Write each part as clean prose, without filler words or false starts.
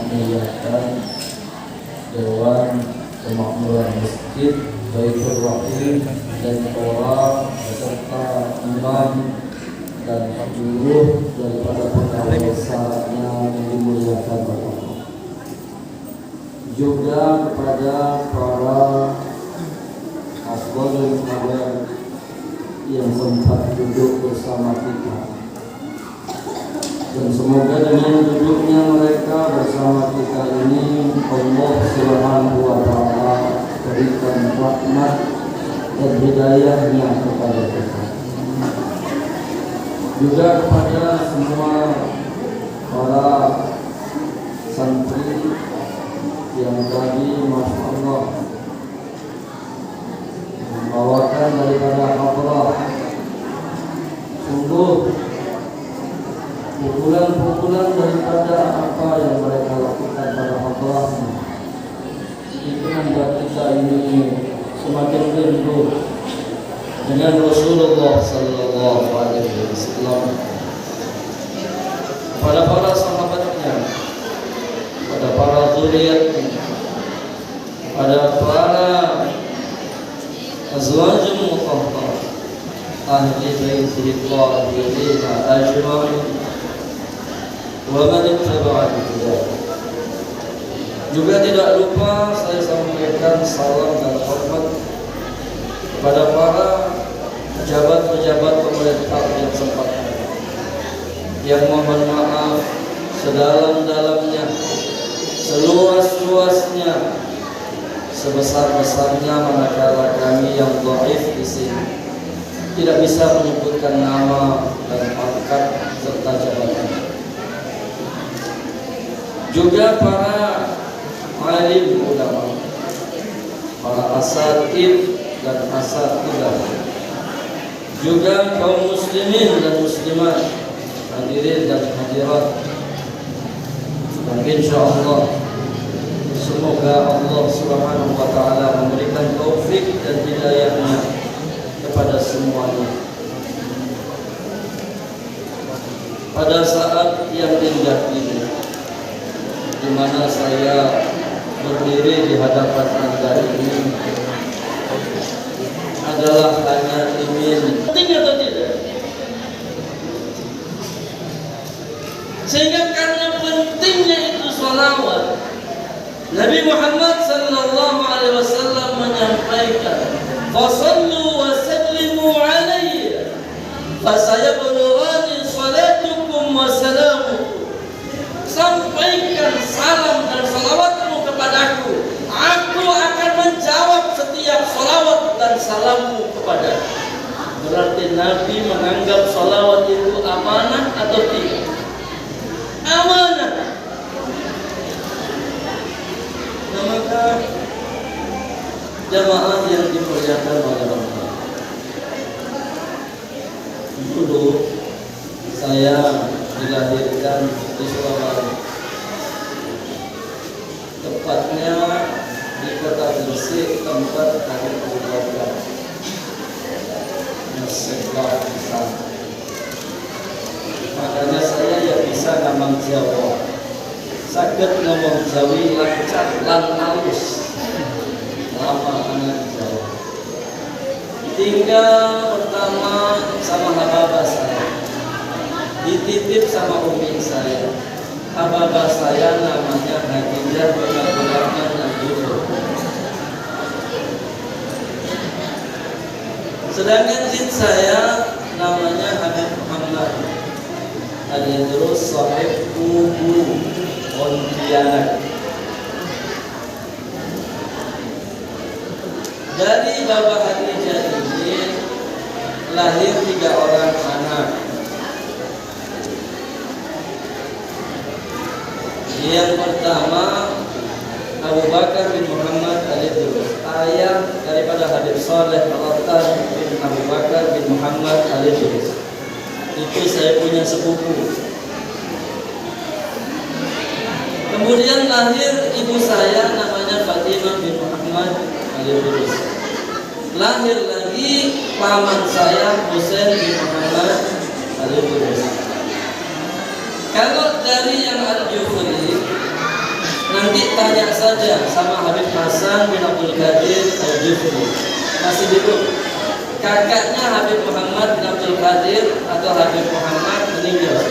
mengiyakan Dewan Kemakmuran Masjid Baitur Rahim dan Toa beserta imam dan seluruh daripada pengawasanya yang dimuliakan Allah. Juga kepada para asbabul kabar yang sempat duduk bersama kita, dan semoga dengan duduknya mereka bersama kita ini Allah Subhanahu wa Ta'ala berikan rahmat dan hidayahnya kepada kita. Juga kepada semua para santri yang tadi Masya Allah membawakan daripada hadrah, sungguh pukulan-pukulan daripada apa yang mereka lakukan pada hadrahnya itu membuat kita ini semakin rindu dengan Rasulullah Sallallahu Alaihi Wasallam, pada para sahabatnya, pada para zuriatnya, pada para azwajul mutahharah ahli baitihi tahirin ajma'in wa man ittaba'a hidayah. Juga tidak lupa saya sampaikan salam dan hormat kepada para pejabat-pejabat pemerintah yang sempat ada, yang mohon maaf sedalam-dalamnya, seluas-luasnya, sebesar-besarnya manakala kami yang dhaif di sini tidak bisa menyebutkan nama dan pangkat serta jabatan. Juga para alim ulama, para asatid dan asatidah, juga kaum muslimin dan muslimat, hadirin dan hadirat, dan insyaallah semoga Allah Subhanahu wa Ta'ala memberikan taufik dan hidayahnya kepada semuanya pada saat yang indah ini, di mana saya berdiri di hadapan Anda ini adalah hanya ingin penting atau tidak, sehingga karena pentingnya itu sholawat, Nabi Muhammad sallallahu alaihi wasallam menyampaikan, "Fasallu wa sallimu alayya, fasayablughani salatukum wa salamukum." Sampaikan salam dan salawatmu kepadaku, aku akan menjawab setiap salawat dan salammu kepadaku. Berarti Nabi menganggap salawat itu amanah atau tidak? Amanah. Nah, maka jamaah yang dimuliakan oleh Allah, dulu saya dilahirkan di Surabaya, tepatnya di kota Gresik, tempat kami keluarga Sekolah di sana. Makanya saya ya bisa ngomong Jawa, saged ngomong Jawi lancar lan halus, lama anak Jawa. Tinggal pertama sama hababah saya, dititip sama umi saya. Hababah saya namanya Hadidah bin Abdurrahman Al-Jufur. Sedangkan jin saya namanya Habib Muhammad Al-Idrus Sahib Kubu Pontianak. Dari Bapak Hadijah ini lahir 3 orang anak. Yang pertama Abu Bakar bin Muhammad Al-Idrus, ayah daripada Habib Saleh Al-Attar bin Abu Bakar bin Muhammad Al-Idrus. Itu saya punya sepupu. Kemudian lahir ibu saya namanya Fatimah bin Muhammad Al-Idrus. Lahir lagi paman saya Husain bin Muhammad Al-Idrus. Kalau dari yang Al-Jufri Nanti tanya saja sama Habib Hasan bin Abdul Qadir Al-Jufri. Masih hidup. Kakaknya Habib Muhammad bin Abdul Qadir atau Habib Muhammad meninggal.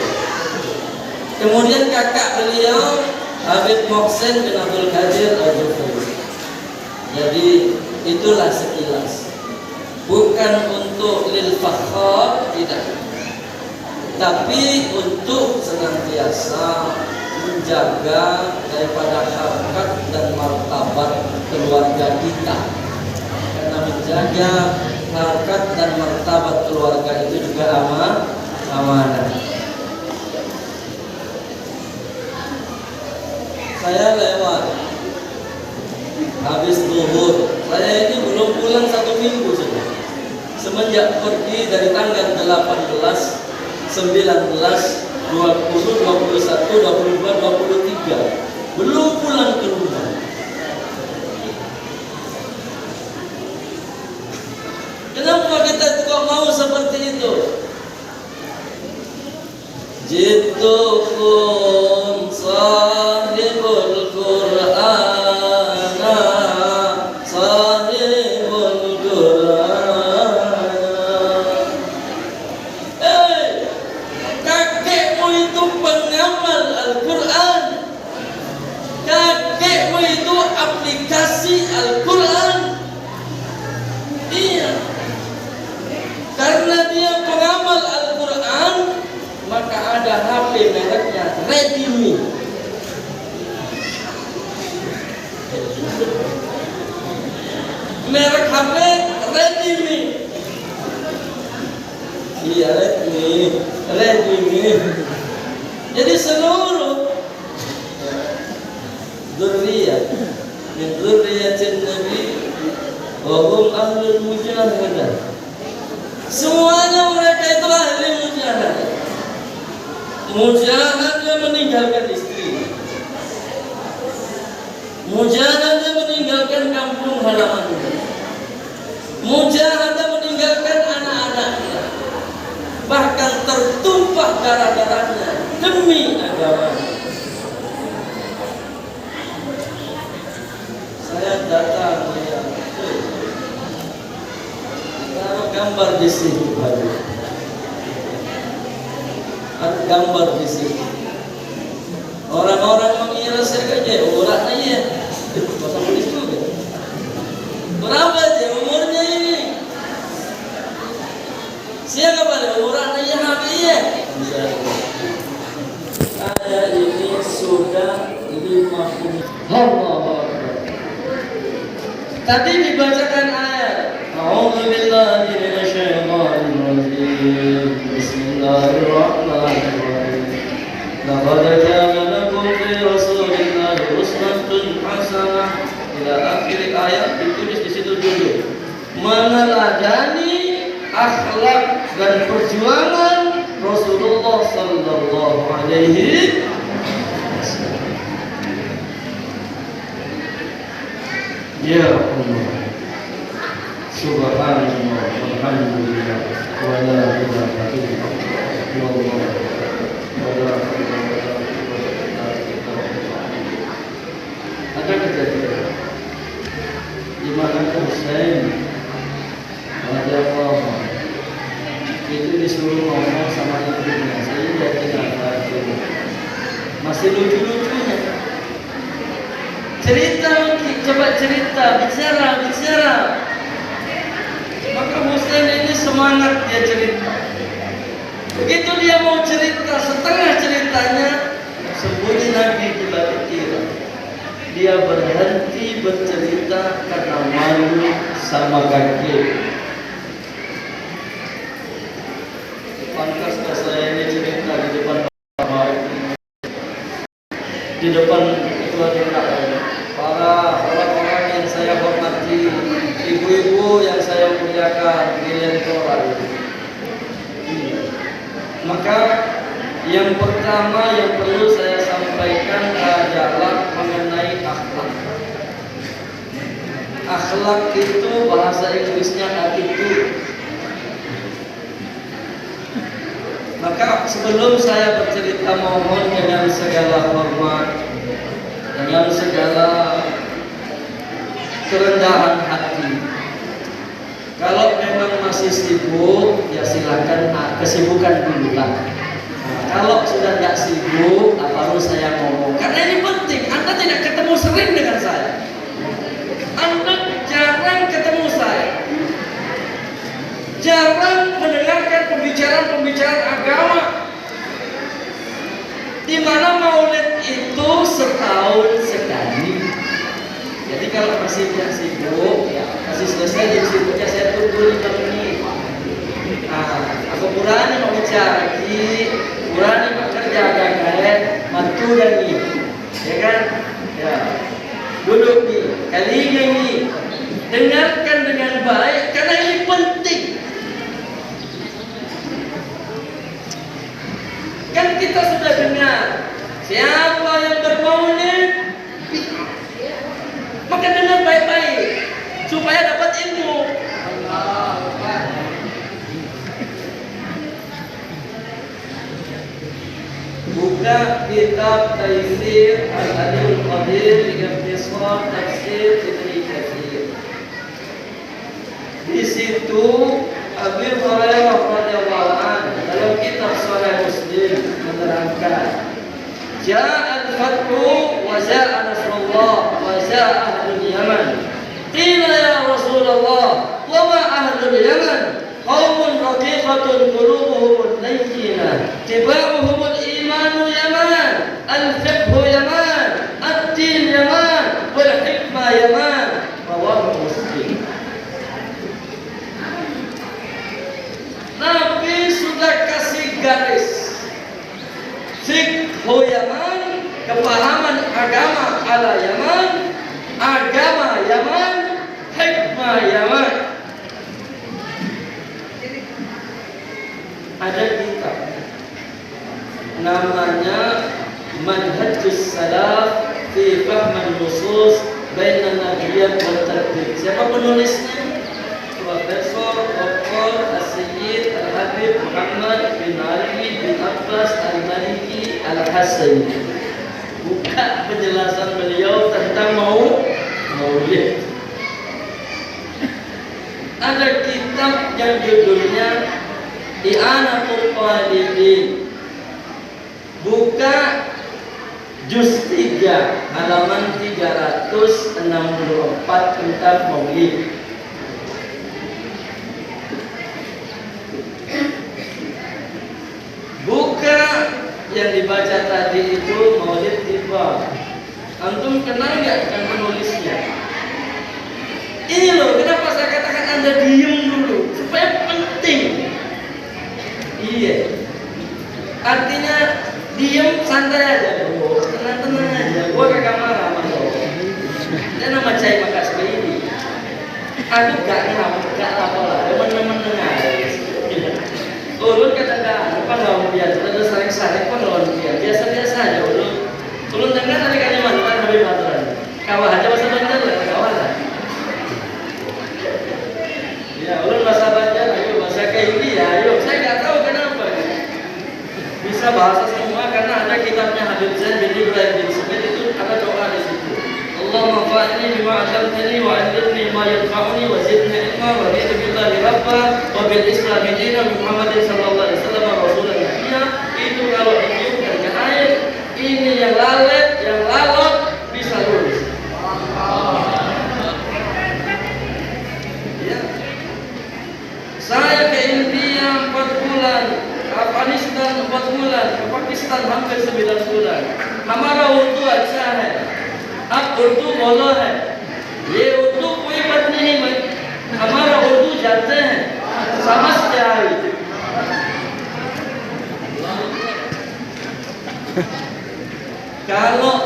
Kemudian kakak beliau Habib Muhsin bin Abdul Qadir Al-Jufri. Jadi itulah sekilas. Bukan untuk lil fakhar, tidak. Tapi untuk senantiasa menjaga daripada harkat dan martabat keluarga kita. Karena menjaga harkat dan martabat keluarga itu juga amanah. Saya lewat habis zuhur. Saya ini belum pulang 1 minggu sudah. Semenjak pergi dari tanggal 18, 19, 20, 21, 22, 23 belum pulang ke rumah. Kenapa kita kok mau seperti itu? Jitukum sahibul Qur'an, sahibul Qur'an. Kakekmu itu pengamal Al-Quran. Kakekmu itu aplikasi Al-Quran. Iya. Karena dia pengamal Al-Quran, maka ada HP mereknya Redmi. Merek HP Redmi. Iya, Redmi. Jadi seluruh dzurriyyah min dzurriyyatin Nabi wa hum ahlul mujahadah. Semuanya mereka itu ahli mujahadah. Mujahadah meninggalkan istri, mujahadah meninggalkan kampung halamannya, mujahadah meninggalkan anak-anaknya, bahkan tertumpah darah-darahnya demi agama. Saya datang melihat taruh gambar di sini, ada gambar di sini. Orang-orang mengira saya kerja orang aja, masa tulis juga. Berapa aja umurnya ini? Siapa pada orang aja habisnya? Saya ini sudah 50. Allah. Tadi dibacakan ayat. A'udzu billahi minasyaitonir rajim. Bismillahirrahmanirrahim. Laqad kana lakum fi Rasulillahi uswatun hasanah. Ila akhir ayat ditulis di situ dulu. Meneladani akhlak dan perjuangan Rasulullah sallallahu alaihi wasallam. Ya Allah, subhanallah, walhamdulillah, wa la ilaha illallah, wa la ada kejadian di mana Husain radhiyallahu itu disuruh ngomong sama ibunya. Saya lihat kenapa masih lucu-lucunya. Cerita, coba cerita, bicara. Maka Husain ini semangat dia cerita. Begitu dia mau cerita, setengah ceritanya sembunyi Nabi tiba-tiba. Dia berhenti bercerita karena malu sama kakek. Pantaskah saya ini cerita di depan bapak, di depan ketua DPR, para orang-orang yang saya hormati, ibu-ibu yang saya muliakan, direktorat. Maka yang pertama yang perlu saya sampaikan adalah mengenai akhlak. Akhlak itu bahasa Inggrisnya attitude. Maka sebelum saya bercerita, mohon dengan segala hormat, dengan segala silakan kesibukan dulu lah. Nah, kalau sudah nggak sibuk, baru saya ngomong. Karena ini penting. Anda tidak ketemu sering dengan saya. Anda jarang ketemu saya. Jarang mendengarkan pembicaraan agama. Di mana maulid itu setahun sekali. Jadi kalau masih sibuk, ya masih selesai jadi sibuknya saya tunggu 5 menit. Nah, aku berani mau bicara lagi, berani bekerja agak-agak, mantu dan ini, ya kan? Ya, duduk nih, kali ini dengarkan dengan baik karena ini penting. Kan kita sudah dengar siapa yang bermaulid, maka dengar baik-baik supaya dapat ilmu. Buka kitab Taisir Al-Adil Qadir Ikhtisar Tafsir Ibn Katsir. Di situ Abu Hurairah radhiyallahu anhu dalam kitab Sahih Muslim menerangkan, Ja'al fathu wa ja'a nasrullah wa ja'a ahlul Yaman. Qila ya Rasulullah, wa ma ahlul Yaman? Qaumun raqiqatun qulubuhum layyinah, tibauhum al-imanu yaman, al-fiqhu yaman, ad-din yaman, wal hikmah yaman. Rawahu Muslim. Nabi sudah kasih garis. Fiqhu yaman, kepahaman agama ala Yaman, agama Yaman, hikmah Yaman. Ada kitab namanya Manhajus Salaf fi Fahman Nusus Bainan Nabiyyat wal Tarbiyah. Siapa penulisnya? Profesor Dr. As-Sayyid Al-Habib Muhammad bin Ali bin Abbas Al-Maliki Al-Hasani. Buka penjelasan beliau tentang maulid. Ada kitab yang judulnya I'anatul Talibin. Buka juz 3 halaman 364 tentang maulid. Buka yang dibaca tadi itu maulid tiba. Antum kenal nggak dengan penulisnya? Ini loh, kenapa saya katakan Anda diem dulu supaya penting. Iya, artinya diem santai aja bro, tenang-tenang aja. Gua kagak marah sama lo. Ini nama cai makas ini. Aku gak ngamuk, gak apa-apa. Teman-teman dengar. Ulun kata-kata, apa nggak biasa? Ada saling-saling, apa nggak biasa? Biasa-biasa aja ulun. Ulun dengar dari Kalimantan, Habib Badran. Kawah aja bahasa Banjar lah, kawah lah. Ya, ulun bahasa Banjar, ayo bahasa kayak ini ya, ayo. Saya nggak tahu kenapa. Bisa bahasa semua karena ada kitabnya Habib Zain bin Ibrahim bin Smith, itu ada doa di situ. Allahumma fa'alni bima 'allamtani wa 'allimni ma yanfa'uni wa zidni ilma wa raditu billahi rabba wa bil islam dinan Muhammadin sallallahu alaihi wasallam rasulun nabiyya. Itu kalau ditiupkan ke air, ini yang lalet, yang lalot bisa lurus. Ya. Saya ke India 4 bulan, Afghanistan 4 bulan, ke Pakistan hampir 9 bulan. हमारा उर्दू अच्छा है, आप उर्दू बोलो है, ये उर्दू कोई बात नहीं है, हमारा उर्दू जानते हैं, समझते हैं. Kalau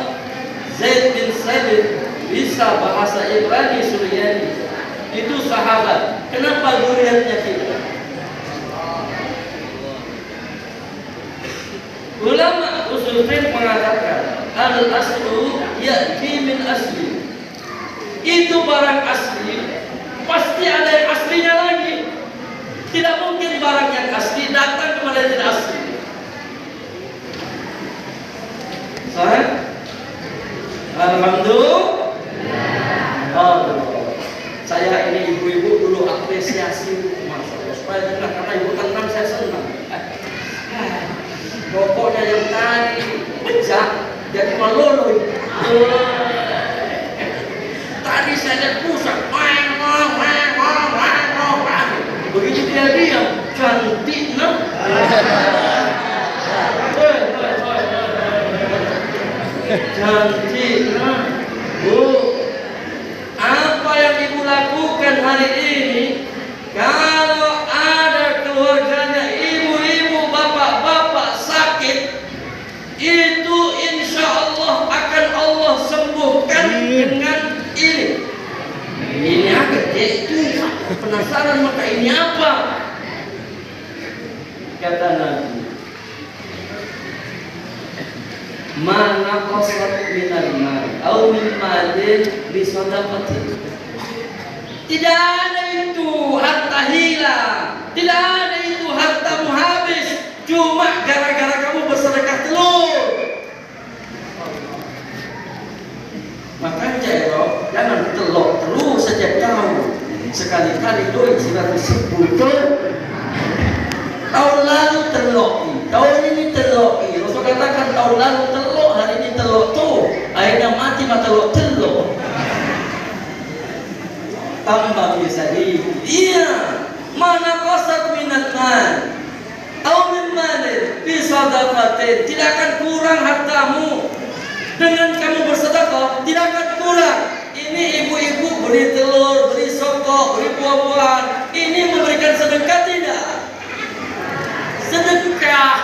Zaid bin Sabit bisa bahasa Ibrani Suryani, itu sahabat. Kenapa zuriatnya kita? Ulama usul fiqh mengatakan al-aslu ya'ti min asli. Itu barang asli, pasti ada yang aslinya lagi. Tidak mungkin barang yang asli datang kepada yang tidak asli. Sahih? Alhamdulillah. Saya ini ibu-ibu dulu apresiasi, Masya Allah. Supaya dengar, karena ibu tenang saya jadi malolo. Tadi saya lihat pusat, begitu dia diam, cantik nah. Cantik nah. Bu, apa yang ibu lakukan hari ini? Kalau ada keluarganya ibu-ibu, bapak-bapak sakit, itu insya Allah akan Allah sembuhkan dengan ini. Ini apa? Itu penasaran, maka ini apa? Kata Nabi, mana qasat minal mal au min malin bi sadaqatin. Tidak ada itu harta hilang, tidak ada itu hartamu habis cuma gara-gara kamu bersedekah telur. Makanya jangan telur terus setiap tahun. Sekali-kali doi sudah disebut. Tahun lalu telur, tahun ini telur. Rasul katakan tahun lalu telur, hari ini telur tuh. Akhirnya mati mah telur. Tambah bisa di. Iya. Mana qasat minat mal au min malin fi sadaqatin. Tidak akan kurang hartamu dengan kamu bersedekah, tidak akan kurang. Ini ibu-ibu beri telur, beri sokok, beri buah-buahan. Ini memberikan sedekah tidak? Sedekah.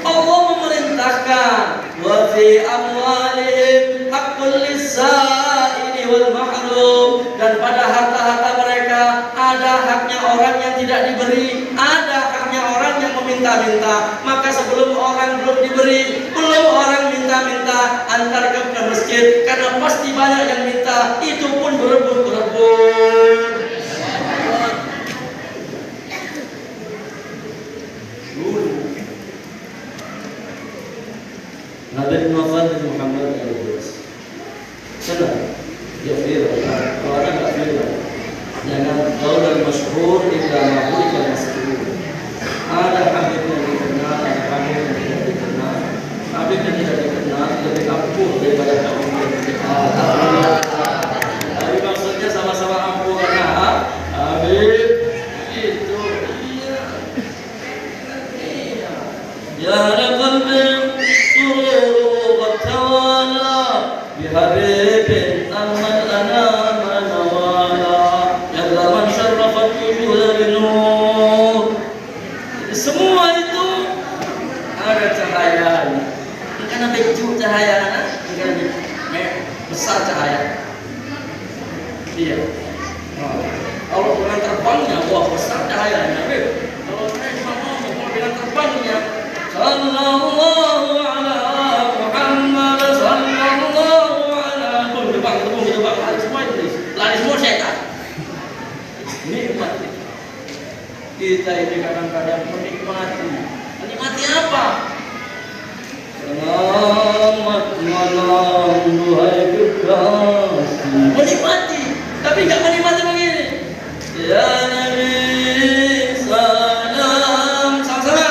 Allah memerintahkan wa fi amwalihim haqqul lis-sa'ili wal mahrum, dan pada harta-harta mereka ada haknya orang yang tidak diberi, ada haknya orang yang meminta-minta. Maka sebelum orang belum diberi, belum orang minta-minta, antar ke masjid, karena pasti banyak yang minta, itu pun berebut-berebut. Nabi Muhammad senang dia viral. Kalau ada nggak viral, jangan tahu dan masyhur illa ma'budi dan masyhur. Ada Habib yang dikenal, ada Habib yang tidak dikenal. Habib yang tidak dikenal lebih ampuh daripada Habib yang dikenal. Tapi maksudnya sama-sama ampuh karena Habib itu iya. Ya qalbi Habibin amal anama nawala yalla man syarrafat wujuh binur. Semua itu ada cahayanya. Karena beju cahaya, karena besar cahaya. Iya. Kalau dengan terbangnya, wah besar cahayanya. Kalau saya cuma mau dengan terbangnya, sallallahu ala Muhammad sallallahu. Lari semua setan. Nikmati. Kita ini kadang-kadang menikmati. Menikmati apa? Selamat malam duhai kekasih. Menikmati, tapi nggak menikmati begini. Ya Nabi salam, sama-sama.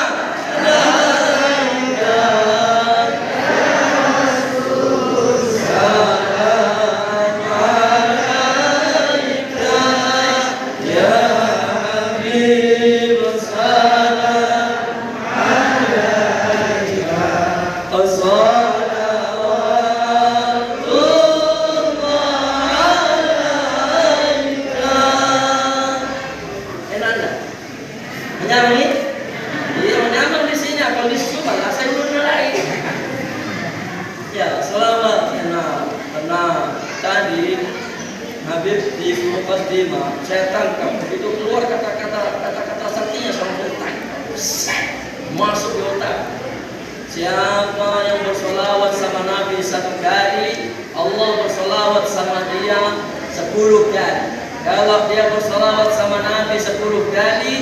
Saya tangkap begitu keluar kata-kata saktinya sama otak, masuk di otak. Siapa yang bersolawat sama Nabi satu kali, Allah bersolawat sama dia 10 kali. Kalau dia bersolawat sama Nabi 10 kali,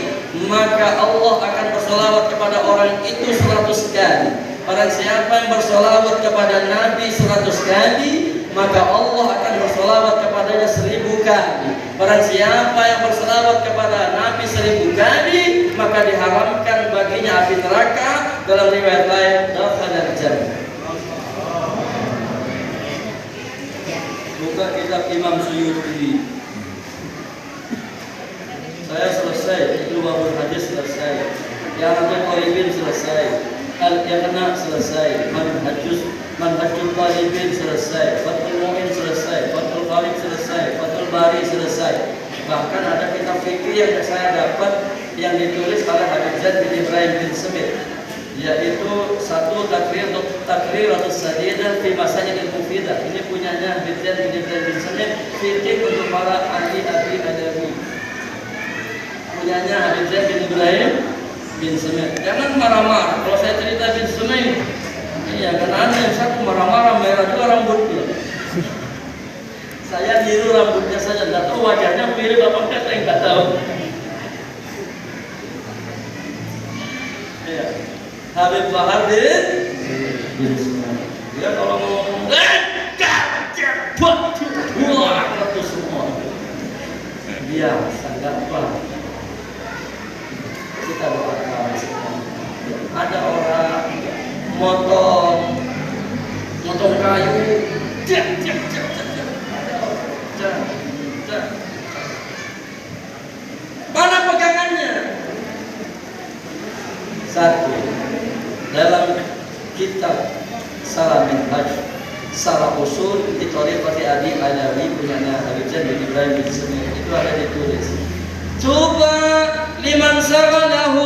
maka Allah akan bersolawat kepada orang itu 100 kali. Barang siapa yang bersolawat kepada Nabi 100 kali, maka Allah akan bersolawat kepadanya 1000 kali. Barang siapa yang bersolawat kepada Nabi 1000 kali, maka diharamkan baginya api neraka. Dalam riwayat lain, dakhala jannah. buka kitab Imam Suyuti. Saya selesai, Lughul Hadis selesai, yang namanya Qalibin selesai, Al-Iqna selesai, Manhajul Qalibin selesai, Fathul Mu'in selesai, Fathul Qalib selesai, Fathul Bari selesai. Bahkan ada kitab fikih yang saya dapat yang ditulis oleh Habib Zaid bin Ibrahim bin Smith, yaitu satu Takriratus Sadidah fi Masajidil Mufidah. Ini punyanya Habib Zaid bin Ibrahim bin Smith, fikih untuk para ahli adabi. Punyanya Habib Zaid bin Ibrahim bin Smith. Jangan marah-marah kalau saya cerita bin Smith. Iya, karena ada yang satu marah-marah, merah juga rambutnya. Saya niru rambutnya saja, tidak tahu wajahnya mirip apa enggak, saya nggak tahu. Ya. Habib Bahar bin Smith. Dia kalau ngomong, wah, itu semua. Dia sangat paham. Kita doakan semua. Ada orang motong kayu, mana pegangannya? Satu, dalam kitab Salah Minhaj, Salah Usul di Thariqati Abi Alawi punyanya Habib Zaid bin Ibrahim bin Smith, itu ada ditulis. Coba liman sagalahu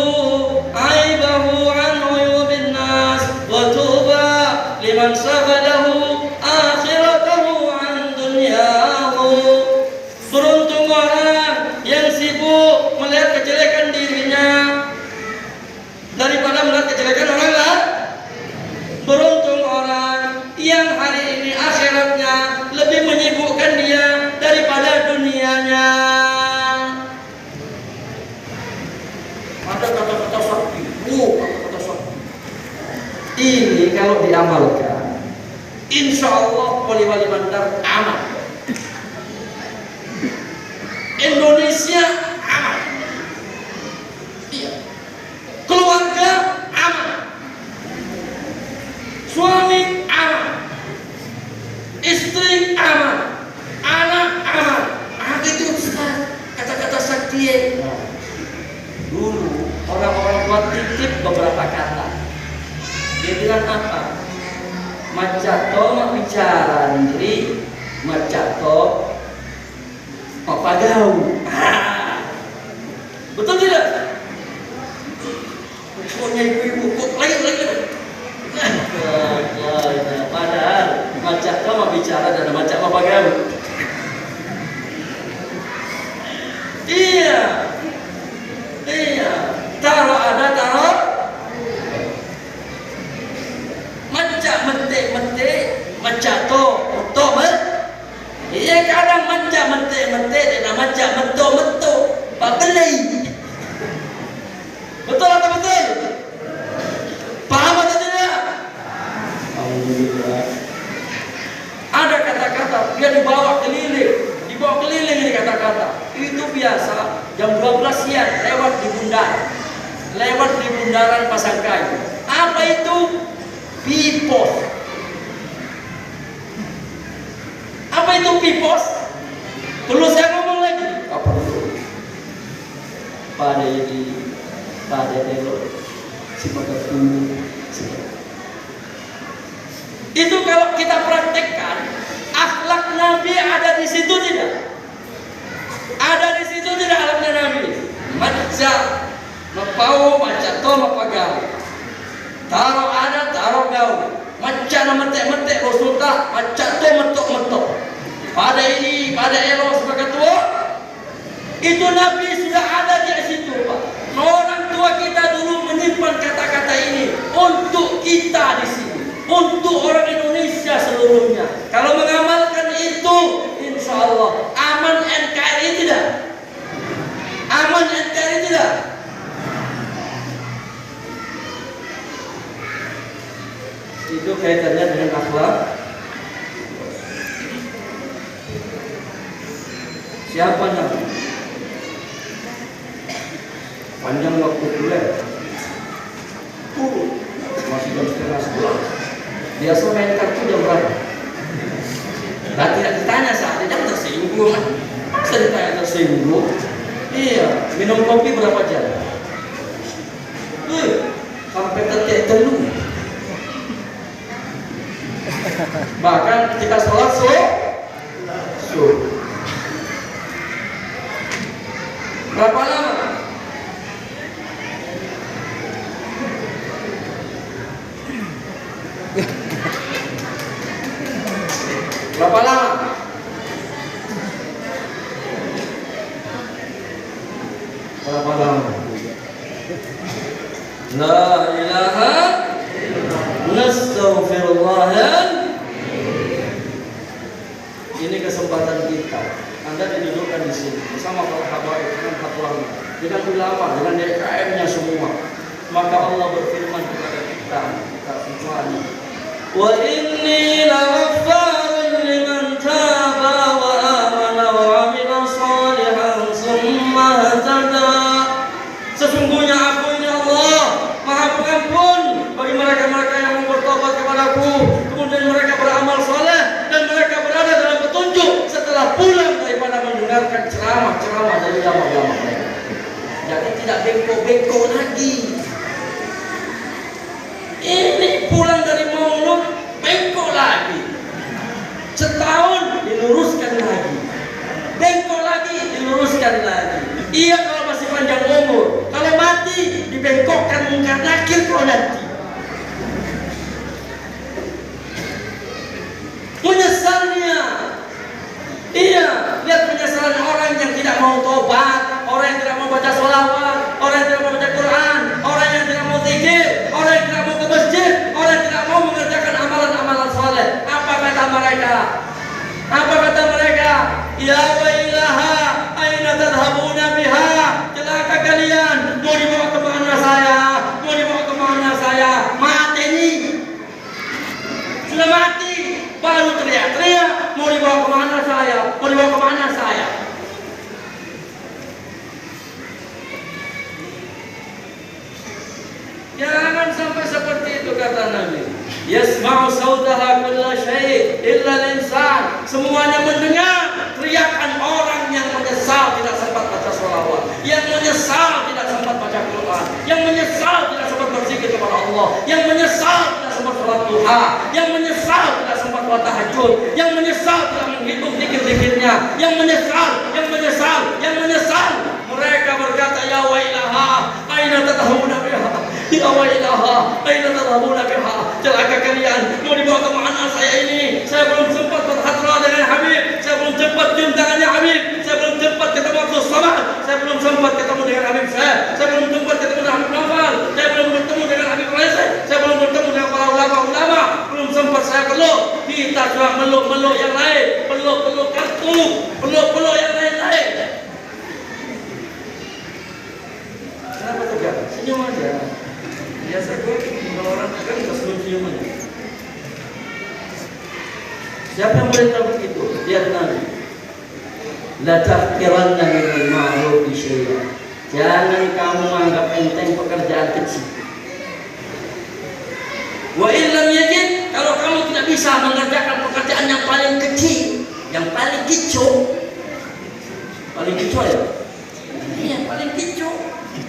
aibahu an uyubin nas, wa tuba liman sagalahu akhiratahu an dunyahu. Beruntung orang yang sibuk melihat kejelekan dirinya daripada melihat kejelekan orang lain. Beruntung orang yang hari ini akhiratnya lebih menyibukkan dia daripada dunianya. Ada kata-kata sakti, kata-kata sakti. Ini kalau diamalkan, insya Allah Wali-Wali Bandar aman, Indonesia aman, iya, keluarga aman, suami aman, istri aman, anak aman. Itu kata-kata sakti. Dulu orang-orang tua titip beberapa kata. Dia bilang apa? Macato mak bicara ndri, macato papagau. Betul tidak? Punya ibu-ibu kok lagi. Padahal macato mak bicara dan macam papagau. Iya. Taruh ada taruh macam macam to iya kadang macam dan macam pak beli. Betul atau betul? Paham atau tidak? Alhamdulillah. Ada kata-kata dia dibawa keliling ini kata-kata. Itu biasa jam 12 siang lewat di bundaran Pasangkayu. Apa itu? Pipos. Apa itu pipos? Perlu saya ngomong lagi? Apa itu? Pada delo si pegatu. Itu kalau kita praktekkan, akhlak Nabi ada di situ tidak? Ada di situ tidak akhlaknya Nabi? Macam mepau, macam to, mapagau. Taruh ada, taruh gau. Macam metek-metek Rasulullah, macam to metok-metok. Pada ini, pada eros sebagai tua, itu Nabi sudah ada di situ, Pak. Orang tua kita dulu menyimpan kata-kata ini untuk kita di sini, untuk orang Indonesia seluruhnya. Kalau mengamalkan itu, insya Allah aman NKRI tidak? Aman NKRI tidak? Itu kaitannya dengan akhlak. Siapa Nabi? Panjang waktu kuliah. Masih jam 10:30. Biasa main kartu jam berapa? Tidak ditanya berapa jam? Sampai tetek telu. Bahkan ketika sholat berapa lama? Berapa lama? Berapa lama? La ilaha nastaghfirullah. Ini kesempatan kita. Anda didudukkan di sini bersama para habaib dengan fatwanya, dengan ulama, dengan DKM-nya semua. Maka Allah berfirman kepada kita semuanya, wa inni laghaffarun liman taba wa amana wa amila shalihan tsumma ihtada. Sesungguhnya aku ini Allah Maha Pengampun bagi mereka-mereka yang mau bertobat kepadaku, kemudian mereka beramal saleh dan mereka berada dalam petunjuk setelah pulang daripada mendengarkan ceramah-ceramah dari ulama-ulama mereka. Jadi tidak bengkok-bengkok lagi. Ini pulang dari maulud bengkok lagi. Setahun diluruskan lagi. Bengkok lagi diluruskan lagi. Iya kalau masih panjang umur. Kalau mati dibengkokkan muka nakir kalau nanti. Menyesalnya, iya, lihat penyesalan orang yang tidak mau tobat, orang yang tidak mau baca sholawat, orang yang tidak mau baca Quran, orang yang tidak mau zikir, orang yang tidak mau ke masjid, orang yang tidak mau mengerjakan amalan-amalan soleh. Apa kata mereka? Apa kata mereka? Ya wailaha, aina tadhabuna biha? Celaka kalian, mau dibawa kemana saya? Mau dibawa kemana saya? Mati nih, sudah mati. Baru teriak-teriak, mau dibawa kemana saya? Mau dibawa kemana saya? Jangan sampai seperti itu kata Nabi. Yasma'u sautaha kulla syai' illa al-insan. Semuanya mendengar teriakan orang yang menyesal tidak sempat baca sholawat, yang menyesal tidak sempat baca Quran, yang menyesal tidak sempat berzikir kepada Allah, yang menyesal tidak sempat sholat duha, yang menyesal tidak sempat sholat tahajud, yang menyesal tidak menghitung zikir-zikirnya, yang menyesal. Mereka berkata, ya wailaha, aina tadhabuna biha? Ya wailaha, aina tadhabuna biha? Celaka kalian, mau dibawa kemana saya ini? Saya belum sempat berhadrah dengan Habib, saya belum sempat cium tangannya Habib, saya belum sempat ketemu Abdul Samad, saya belum sempat ketemu dengan Habib saya belum sempat ketemu dengan Habib Nawal, saya belum bertemu dengan Habib Raisi, saya belum bertemu dengan para ulama-ulama, belum sempat saya peluk. Kita sudah meluk-meluk yang lain, peluk-peluk kartu, peluk-peluk yang lain-lain. Kenapa tegak? Senyum aja. Biasa kok kalau orang tegang kita senyum aja. Siapa yang boleh tahu begitu? Lihat Nabi. La tahqiranna minal ma'ruf syai'an. Jangan kamu anggap enteng pekerjaan kecil. Wa illam yajid, kalau kamu tidak bisa mengerjakan pekerjaan yang paling kecil, yang paling kicau. Paling kicau ya? Iya, paling kicau.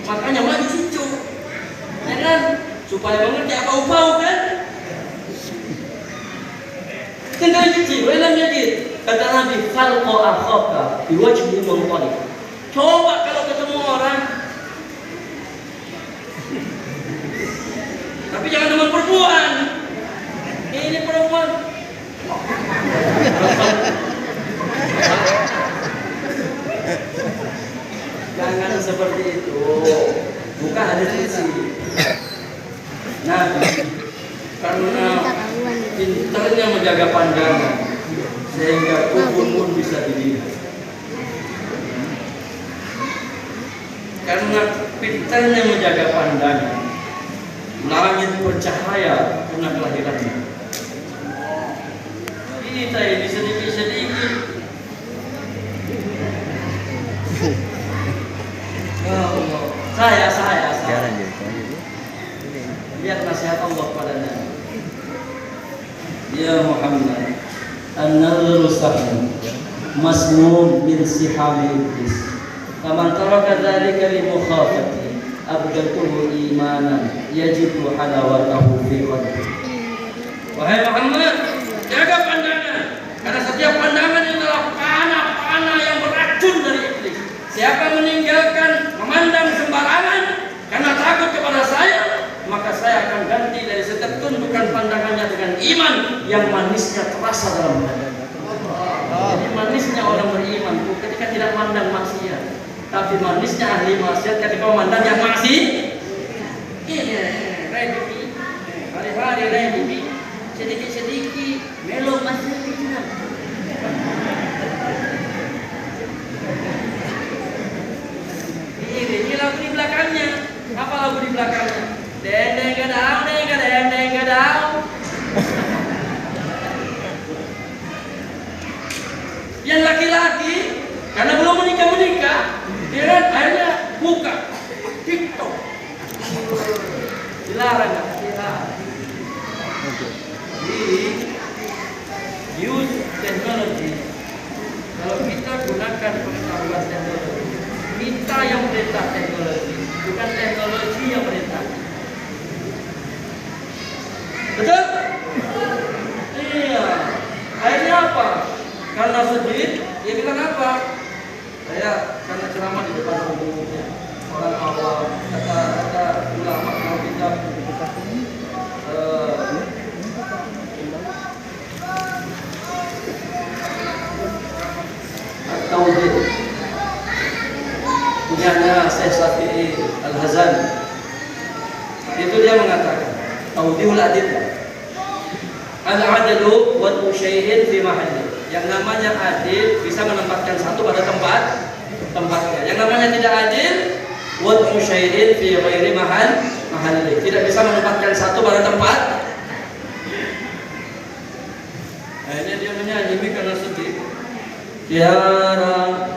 Makanya maju kicau. Ya kan? Supaya mengerti bau-bau kan? Tinggal kecil, wa illam yajid. Kata Nabi, falqa akhaka biwajhi muntalib. Coba kalau ketemu orang, tapi jangan dengan perempuan. Ini perempuan. Jangan seperti itu. Bukan ada sisi. Nah, karena pintarnya menjaga pandangan, sehingga kubur pun bisa dilihat. Karena pintarnya menjaga pandangan, langit bercahaya karena kelahirannya. Ini tadi sedikit-sedikit. Oh, saya. Lihat nasihat Allah kepadanya. Ya Muhammad, an-nadhru sahmun masmum min sihami iblis. Faman taraka dzalika li mukhafati abdatuhu imanan yajidu halawatahu fi qalbi. Wahai Muhammad, jaga pandangan, karena setiap pandangan adalah panah yang beracun dari iblis. Siapa meninggalkan memandang sembarangan karena takut kepada saya, maka saya akan ganti dari setiap tundukan pandangannya dengan iman yang manisnya terasa dalam hati. Jadi manisnya orang beriman itu ketika tidak mandang maksiat, tapi manisnya ahli maksiat ketika memandang yang maksiat. Ini rezeki, hari-hari rezeki, sedikit-sedikit melo masih kecil. Ini lagu di belakangnya. Apa lagu di belakangnya? Dendeng gadau. Yang laki-laki karena belum menikah, dia kan akhirnya buka TikTok. Dilarang nggak? Dilarang. Jadi use teknologi. Kalau kita gunakan pengetahuan teknologi, kita yang perintah teknologi, bukan teknologi yang perintah. Betul? Iya. Akhirnya apa? Karena sedih, dia bilang apa? Saya karena ceramah di depan umumnya orang awam, kata ulama kalau kita tauhid punyanya Syekh Syafi'i Al-Hazani, itu dia mengatakan tauhidul adillah al-adlu wa syai'in fi mahalli. Yang namanya adil bisa menempatkan satu pada tempatnya. Yang namanya tidak adil wa syai'in fi ghairi mahalli, tidak bisa menempatkan satu pada tempat. Akhirnya dia menyanyi karena sedih. Tiara,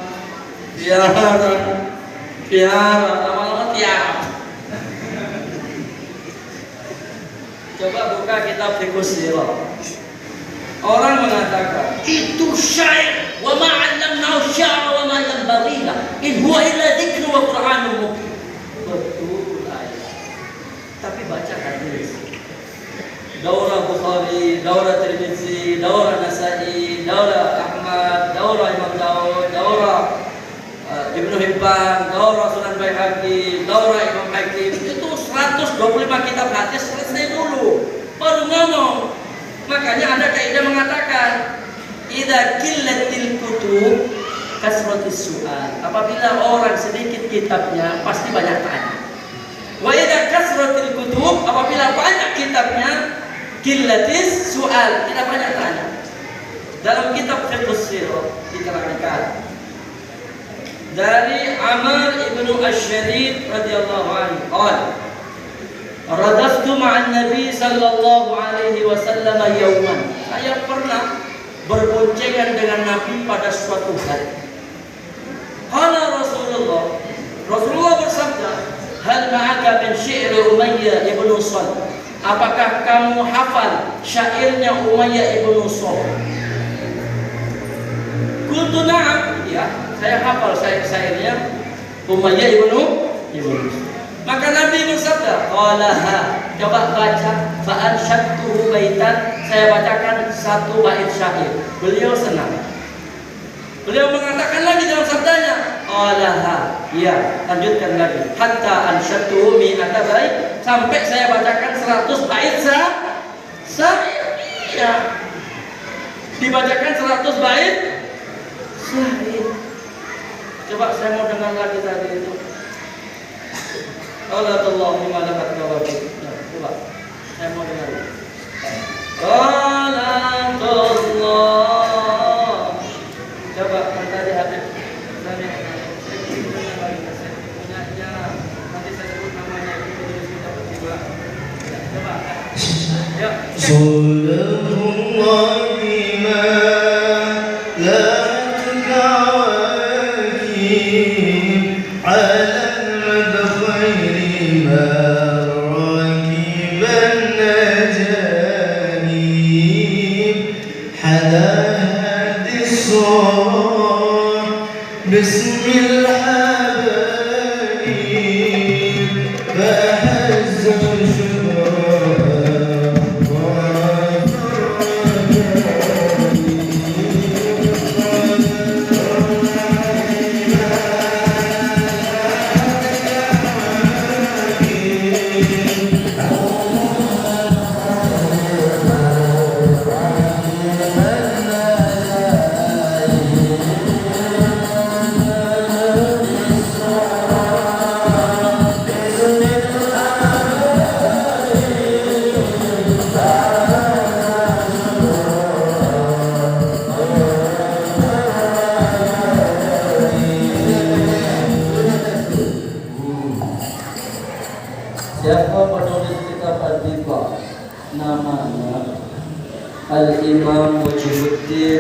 lama-lama tiara. Coba buka kitab Fiqh Sirah. Orang mengatakan itu syair, wa ma 'allamnahu syi'ra wa ma yanbaghi lahu, in huwa illa dzikrun wa qur'anun mubin. Betul ayat. Tapi baca hadis. Daurah Bukhari, Daurah Tirmidzi, Daurah Nasa'i, Daurah Ahmad, Daurah Imam Daud, Daurah Ibnu Hibban, Daurah Sunan Baihaqi, Daurah Imam Hakim. Itu 125 kitab hadis selesai dulu, baru ngomong. Makanya ada kaidah mengatakan idza qillatil kutub kasratis su'al. Apabila orang sedikit kitabnya pasti banyak tanya. Wa idza kasratil kutub, apabila banyak kitabnya qillatis su'al, tidak banyak tanya. Dalam kitab Fiqh Sirah diterangkan dari Amr ibnu Asy-Syadid radhiyallahu anhu qala radaftu ma'an Nabi sallallahu alaihi wasallam yawman. Saya pernah berboncengan dengan Nabi pada suatu hari. Qala Rasulullah bersabda, hal ma'aka min syi'ri Umayyah ibnu Shalih? Apakah kamu hafal syairnya Umayyah ibnu Shalih? Qultu na'am, ya, saya hafal syairnya Umayyah ibnu Shalih. Maka Nabi bersabda, qalaha, coba baca, fa ansyadtuhu baitan, saya bacakan satu bait syair. Beliau senang. Beliau mengatakan lagi dalam sabdanya, qalaha, ya, lanjutkan lagi, hatta ansyadtuhu mi'ata bait, sampai saya bacakan 100 bait syair. Ya. Dibacakan 100 bait syair. Coba saya mau dengar lagi tadi itu. Allahu malakat kawabid. Coba saya mau dengar. Allah. Coba kan tadi Habib tadi punyanya nanti saya sebut namanya itu sudah bertiba. Coba. Ya. Sallallahu bima la tukawaki ala بسم الله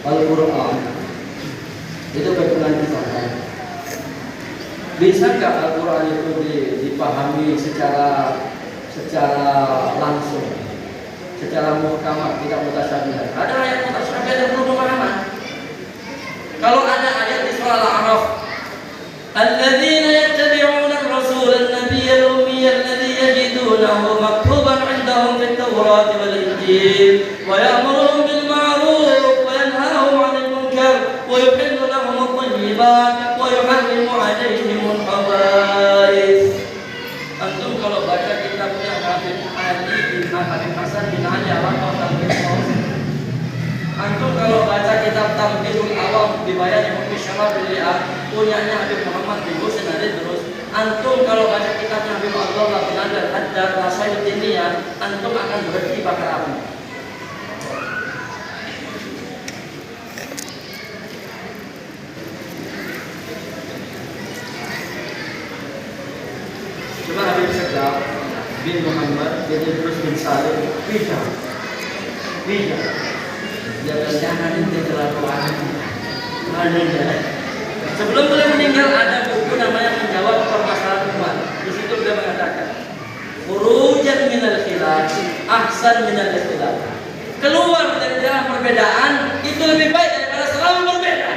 Al-Quran itu pegangan kita. Bisa nggak Al-Quran itu dipahami secara langsung, secara muhkamat, tidak mutasyabihat? Ada ayat mutasyabihat yang perlu pemahaman. Kalau ada ayat di surah Al-A'raf, alladzina yattabi'una ar-rasula an-nabiyya al-ummiyya alladhi yajidunahu maktuban 'indahum fit-taurati wal-injil wa ya'muruhum bil ma'ruf wa yanhahum 'anil munkar wa yuhillu lahum at-thayyibat wa yuharrimu 'alayhim al-khaba'ith. Antum kalau baca kitabnya Habib Ali bin Habib Hasan bin Ali Al-Qasam bin Qasim, antum kalau baca kitab Tamhidul Awam di Bayan Hukmi Syarah Bid'ah punyanya Habib Muhammad bin Husain terus, antum kalau baca kitabnya Habib Abdullah bin Abdul Haddad Rasail Diniyah, antum akan berhenti bakar api. Cuma Habib Syekh bin Muhammad bin Idrus bin Salim bijak. Jangan itu kelakuan. Sebelum beliau meninggal ada buku namanya Menjawab Permasalahan Umat. Di situ beliau mengatakan, "Khurujan minal khilaf ahsan minal ikhtilaf." Keluar dari dalam perbedaan itu lebih baik daripada selalu berbeda.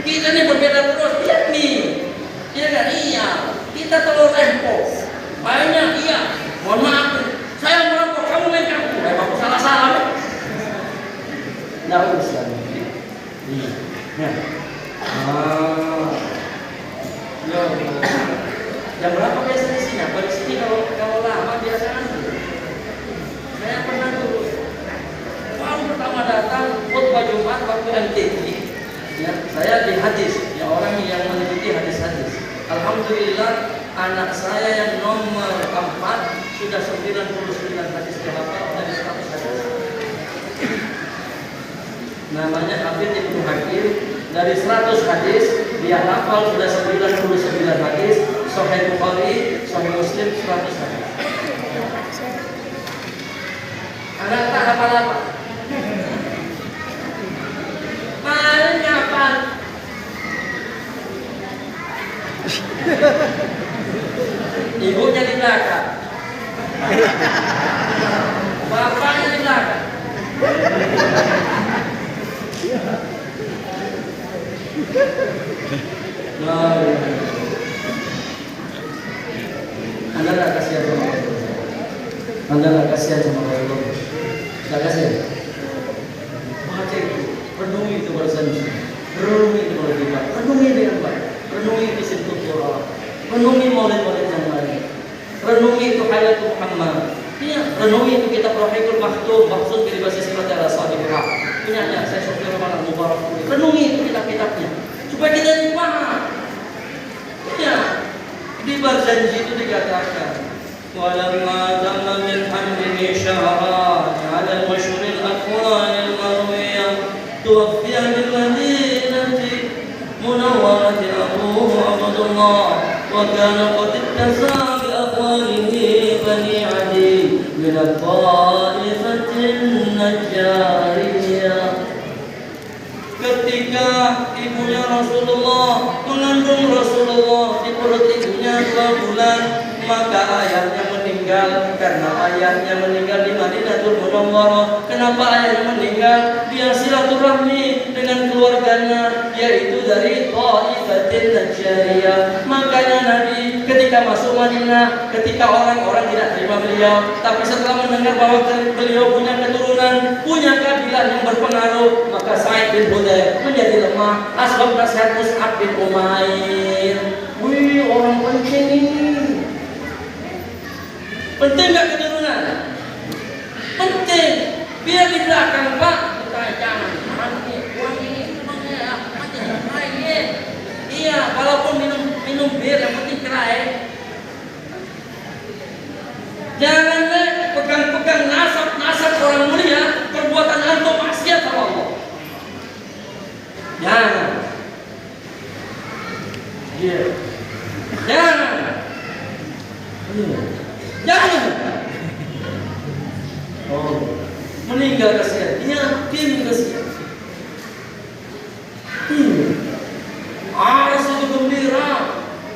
Kita ini berbeda terus, lihat nih. Iya kan? Iya. Kita telur empok. Banyak, iya. Mohon maaf, saya merampok, kamu main kamu. Aku salah-salah. Nggak usah. Iya. Nah. Jam berapa biasa di sini? Apa di sini kalau lama biasa nanti. Saya pernah dulu. Waktu pertama datang khutbah Jumat waktu MTQ. Ya, saya di hadis, ya orang yang mengikuti hadis-hadis. Alhamdulillah anak saya yang nomor 4 sudah 99 hadis dihafal dari 100 hadis. Namanya Habib Ibnu Hakim, dari 100 hadis dia hafal sudah 99 hadis, Sahih Bukhari, Sahih Muslim 100 hadis. Anak tak hafal apa? Paling hafal. Ibunya di belakang, bapaknya di belakang. Anda nggak kasihan sama Rasulullah? Anda nggak kasihan sama Rasulullah? Nggak kasihan? Baca itu, renungi itu bersensi, renungi itu berdebat, renungi dengan baik, renungi itu sentuh Quran, renungi maulid-maulid yang lain, renungi itu Hayatul Muhammad. Iya, renungi itu kitab Rahikul Maktum, maksud dari basis Sifat Al-Sadiqah. Punyanya saya Sofir Ramadan Mubarak. Renungi itu kitab-kitabnya supaya kita dipaham. Iya, di berjanji itu dikatakan, walamma tamma min hamdihi syahran 'ala al-mashhur al-aqwan al-marwiyah tuwaffiya bil madinati munawwarati abuhu Abdullah wa kana qad ittasa bi aqwalihi bani Adi min al-ta'ifatin najjariyah. Ketika ibunya Rasulullah mengandung Rasulullah di perut ibunya 2 bulan, maka ayahnya meninggal. Karena ayahnya meninggal di Madinatul Munawwarah. Kenapa ayahnya meninggal? Dia silaturahmi dengan keluarganya, yaitu dari Ta'ifatin Najjariyah. Makanya Nabi ketika masuk Madinah, ketika orang-orang tidak terima beliau, tapi setelah mendengar bahwa beliau punya keturunan, punya kabilah yang berpengaruh, maka Sa'id bin Hudayr menjadi lemah. Asbab nasihat Mus'ab bin Umair. Wih, orang penting ini. Penting gak keturunan? Penting. Biar di belakang Pak, kita jangan mati. Uang ini semuanya mati. Iya, walaupun minum bir yang penting kerai. Jangan pegang-pegang nasab orang mulia, perbuatan antum maksiat sama Allah. Jangan. Iya. Jangan. Iya. Jangan. meninggal kasihan, yatim kasihan. Ars itu gembira,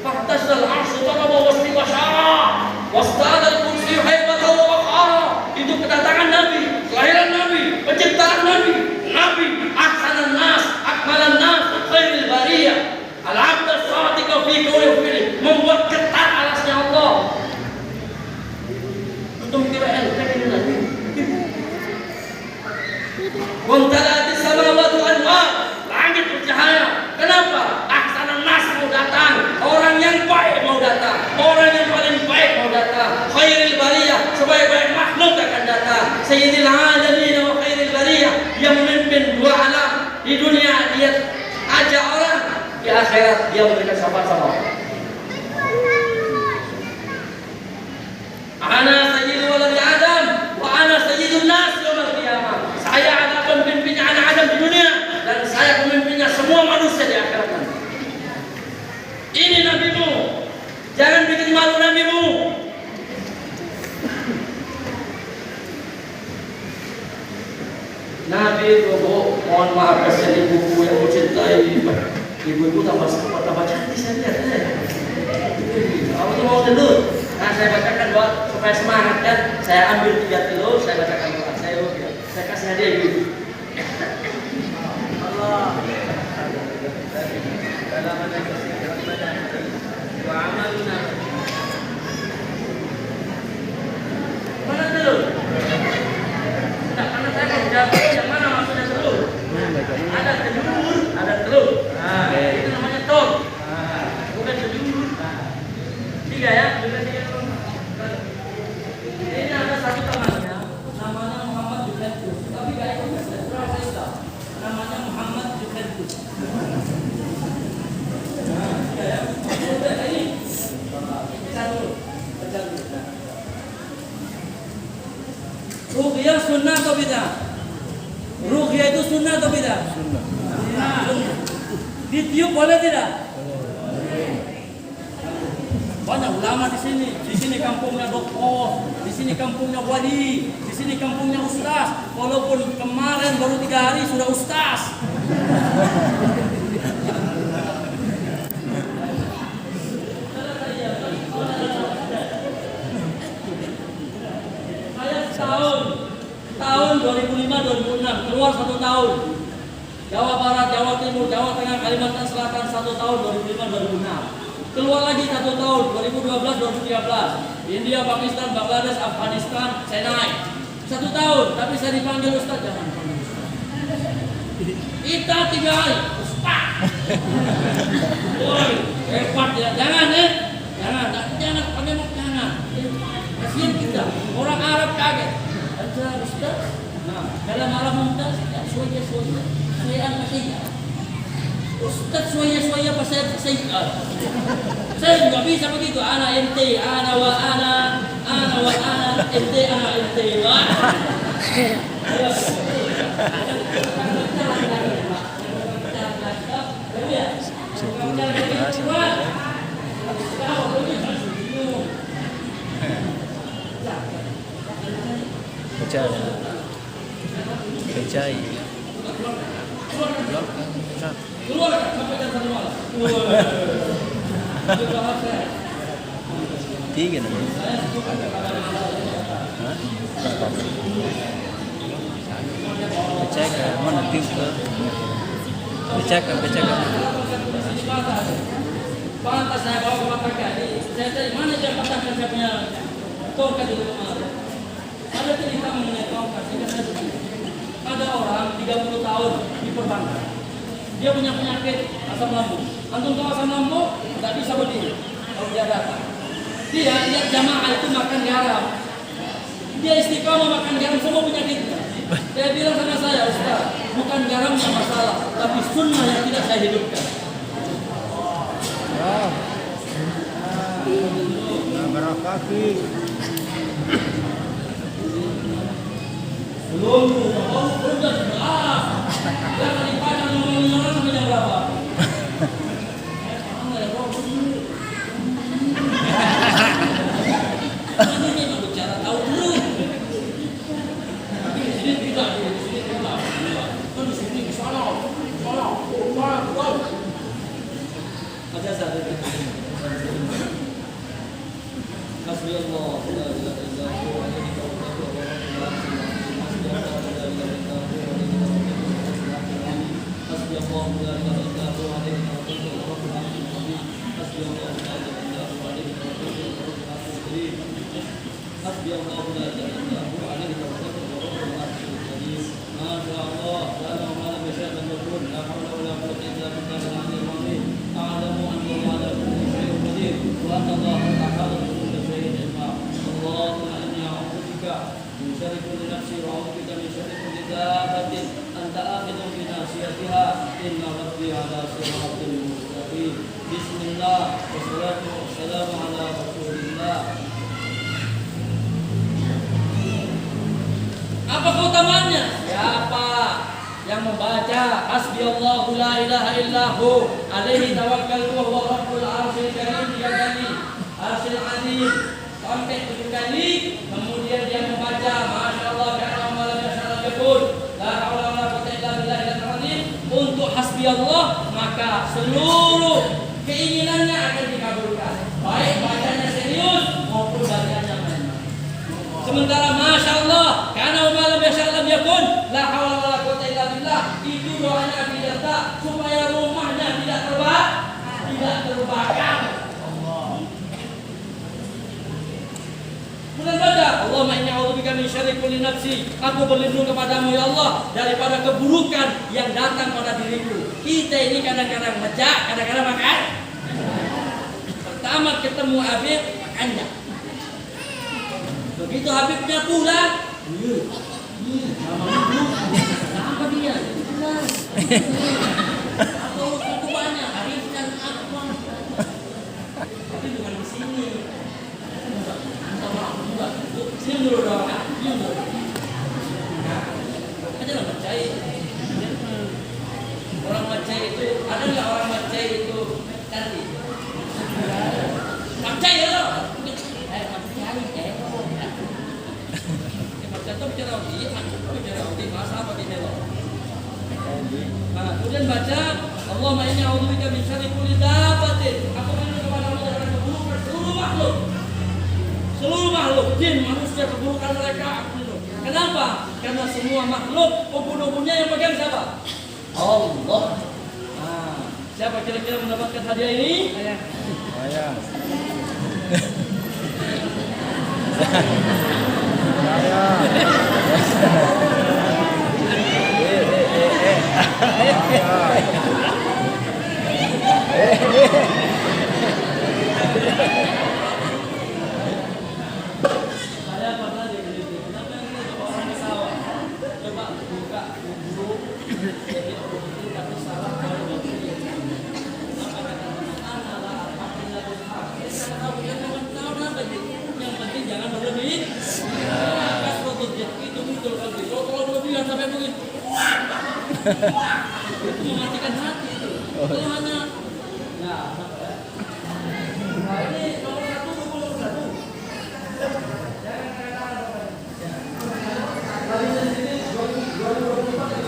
fahtasal arsu talaba wastiwa syara, wastadal kursi haibata wa waqara. Itu kedatangan Nabi, kelahiran Nabi, penciptaan Nabi, Nabi ahsanan nas, akmalan nas, khairil bariyah. Al-abd as-sadiq fi qawli, membuat ketat alasnya Allah. Antum kira enteng ini Nabi? Wamtala'atis samawati anwar, langit bercahaya. Kenapa? Ahsanan nas mau datang, orang yang baik mau datang, orang yang paling baik mau datang. Khairil bariyah, sebaik-baik makhluk akan datang. Sayyidil alamin wa khairil bariyah, yang memimpin dua alam. Di dunia dia ajak orang, di akhirat dia memberikan syafaat sama orang. Ana sayyidu waladi Adam wa ana sayyidun nas yaumil qiyamah. Saya adalah pemimpinnya anak Adam di dunia dan saya pemimpinnya semua manusia di akhirat nanti. Ini nabimu. Jangan bikin malu nabimu. Nabi itu, mohon maaf kasihan ibuku yang mencintai. Ibu-ibu tambah cantik saya lihat. Kamu tuh mau gendut. Nah, saya bacakan doa supaya semangat kan. Saya ambil 3 kilo, saya bacakan doa. Saya kasih hadiah ibu. Allah. Mana telur? Tidak, karena saya mau jawab yang mana maksudnya telur. Ada telur, ada telur. Nah, itu namanya telur. Bukan telur. 3 ya, bukan 3. Ini ada satu temannya, namanya Muhammad Juventus. Tapi gak ikut surah Islam. Namanya Muhammad Juventus. Nah, 3 ya. Ini. Baca dulu. Ruqyah sunnah atau bidah? Ruqyah itu sunnah atau bidah? Sunnah. Ditiup boleh tidak? Banyak ulama di sini. Di sini kampungnya doktor, di sini kampungnya wali, di sini kampungnya ustaz. Walaupun kemarin baru 3 hari sudah ustaz. Tahun 2005-2006 keluar 1 tahun. Jawa Barat, Jawa Timur, Jawa Tengah, Kalimantan Selatan 1 tahun 2005-2006. Keluar lagi 1 tahun 2012-2013. India, Pakistan, Bangladesh, Afghanistan, saya naik 1 tahun. Tapi saya dipanggil Ustaz, jangan panggil Ustaz. Kita 3 hari Ustaz. Woi, hebat ya. Jangan jangan panggil jangan. Kasihan kita. Orang Arab kaget. Ajar Ustaz. Nah, dalam Arab mumtaz ya suaya masih. Ustaz suaya apa saya saya nggak bisa begitu. Ana ente, ana wa ana ente, ana ente. Percaya. Keluar sampai jam 1 malam. Tiga namanya. Percaya mana tiup? Percaya. Pantas saya bawa ke Makassar. Saya tanya mana dia katakan saya punya tongkat di rumah. Ada cerita mengenai tongkat. Ada orang 30 tahun di perbankan. Dia punya penyakit asam lambung. Antum tahu asam lambung? Tidak bisa berdiri kalau dia datang. Dia lihat jamaah itu makan garam. Dia istiqomah makan garam semua penyakitnya. Dia bilang sama saya, Ustaz, bukan garamnya masalah, tapi sunnah yang tidak saya hidupkan. Barakati. Belum jangan dipakai ngomongin orang sampai jam berapa? Ini bicara tahu dulu. Ini kita kulli nafsin wa a'udzu bika min syarri kulli dabbatin anta akhidhun bi nasiyatiha inna rabbi 'ala siratin mustaqim. Bismillah wassalatu wassalamu ala Rasulillah. Apa keutamaannya? Siapa yang membaca hasbiyallahu la ilaha illahu alaihi tawakkaltu wa huwa rabbul arsyil karim 3 kali, arsyil azim sampai 7 kali, kemudian dia membaca masyaallah kana wa la yashara yakun la haula wala quwwata illa billahil azim untuk hasbiyallah, maka seluruh keinginannya akan dikabulkan, baik bacanya serius maupun bacanya main. Sementara masyaallah kana wa la yashara yakun la haula wala quwwata illa billah, itu doanya bidarta supaya rumahnya tidak terbakar. Kemudian baca Allahumma inni a'udzubika min syarri kulli nafsi, aku berlindung kepadamu ya Allah daripada keburukan yang datang pada diriku. Kita ini kadang-kadang baca, kadang-kadang makan. Pertama ketemu Habib makannya. Begitu Habibnya pulang, apa dia? Jelas. Atau cukup banyak Habibnya apa? Tapi bukan di sini. Sini dulu dong, sini dulu. Aja lah percaya. Orang percaya itu, ada nggak orang percaya itu cantik? Percaya loh. Percaya. Percaya tuh bicara di masa apa di melo. Nah, kemudian baca Allahumma inni a'udzubika min syarri kulli dabbatin. Aku berlindung kepada Allah dari keburukan seluruh makhluk. Seluruh makhluk, jin, manusia, keburukan mereka aku lindung. Kenapa? Karena semua makhluk ubun-ubunnya yang pegang siapa? Allah. Nah, siapa kira-kira mendapatkan hadiah ini? Saya. Yang penting jangan berlebih. Itu muncul lagi. Kalau berlebihan sampai begitu, itu mematikan hati itu. Itu hanya, nah ini nomor 1. Jangan kata-kata. Kali ini 2024.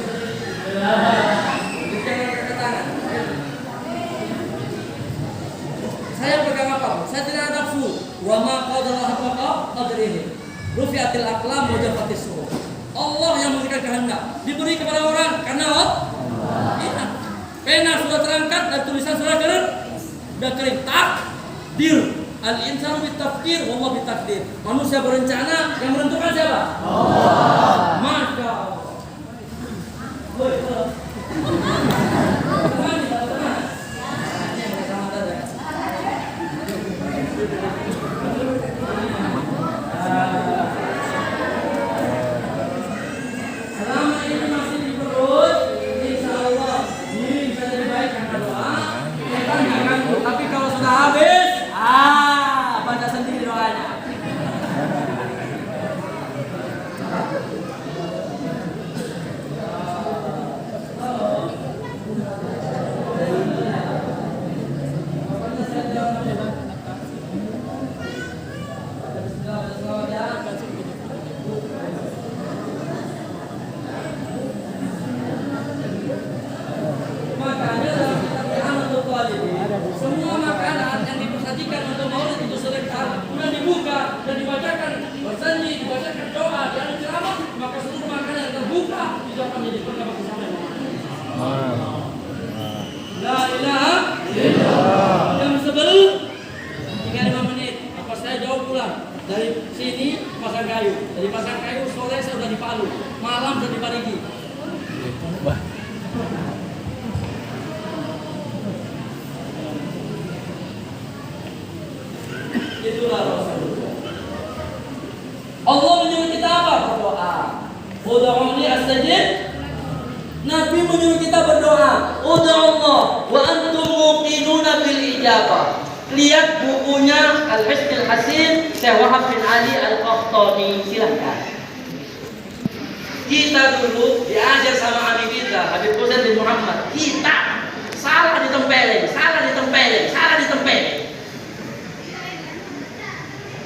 Saya pegang apa? Saya tidak ada nafsu. Wa ma qadarallahu haqqa qadrihi. Rufi'atil aqlam wa jafatis suhuf. Allah yang memberikan kehendak. Diberi kepada orang karena Allah. Iya. Pena sudah terangkat dan tulisan sudah kering. Takdir. Al-insanu bitafkir wa Allah bitakdir. Manusia berencana, yang menentukan siapa? Allah. Maka selama ini masih di perut, insya Allah ini bisa jadi baik karena doa. Kita nggak ganggu. Tapi kalau sudah habis, baca sendiri doanya. Semua makanan yang disajikan untuk maulid itu serentak, kemudian dibuka dan dibacakan bersanji, dibacakan doa, dan ceramah, maka seluruh makanan yang terbuka itu akan menjadi berkah bagi sampai. La ilaha illallah. Jam 11 tinggal 5 menit. Apa saya jauh pulang dari sini pasang kayu, dari pasang kayu sore saya sudah di Palu, malam sudah di Parigi. Itulah Rasulullah. Allah menyuruh kita apa? Berdoa. menyuruh kita berdoa. Ud'u Allah wa antum muqinuna bil ijabah. Lihat bukunya Al-Hisnul Hasin Syekh Wahab bin Ali Al-Qahtani, silahkan. Kita dulu diajar sama ami kita Habib Husain bin Muhammad. Kita salah ditempelin.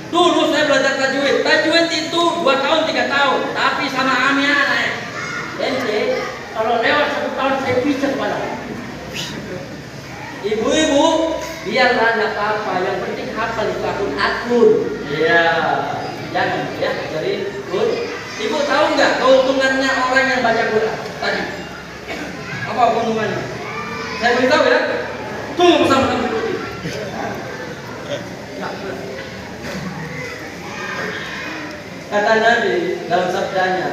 Dulu saya belajar tajwid. Tajwid itu 2 tahun 3 tahun, tapi sama ami anak. Ente kalau lewat 1 tahun saya pisah kepala. Ibu-ibu, biarlah enggak apa-apa, yang penting hafal itu akun. Iya, jangan ya dari kun. Ibu tahu nggak keuntungannya orang yang baca Quran tadi? Apa keuntungannya? Saya beritahu ya. Tunggu bersama-sama dulu. Kata Nabi dalam sabdanya,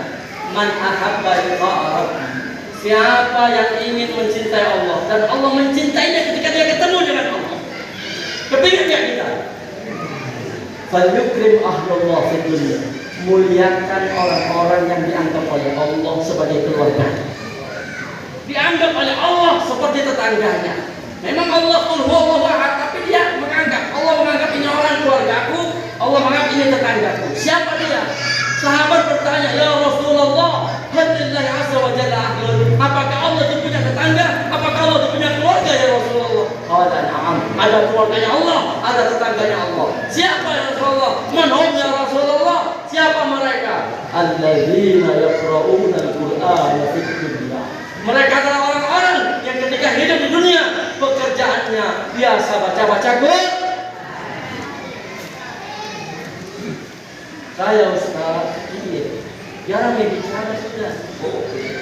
"Man ahabba liqa'a rabbih." Siapa yang ingin mencintai Allah dan Allah mencintainya ketika dia ketemu dengan Allah. Kepingin nggak kita? Falyukrim ahlullah fid dunya. Muliakan orang-orang yang dianggap oleh Allah sebagai keluarga. Dianggap oleh Allah seperti tetangganya. Memang Allah qul huwallahu ahad, tapi dia menganggap, Allah menganggap ini orang keluargaku, Allah menganggap ini tetanggaku. Siapa dia? Sahabat bertanya, "Ya Rasulullah, hadillahi azza wa jalla ahlun." Apakah Allah itu punya tetangga? Apakah Allah itu punya keluarga ya Rasulullah? Qala na'am. Ada keluarganya Allah, ada tetangganya Allah. Siapa ya Rasulullah? Man hum ya Rasulullah? Siapa mereka? Alladzina yaqra'una al-Qur'ana fid dunya. Mereka adalah orang-orang yang ketika hidup di dunia pekerjaannya biasa baca-baca Quran. Saya Ustaz, jarang bicara sudah.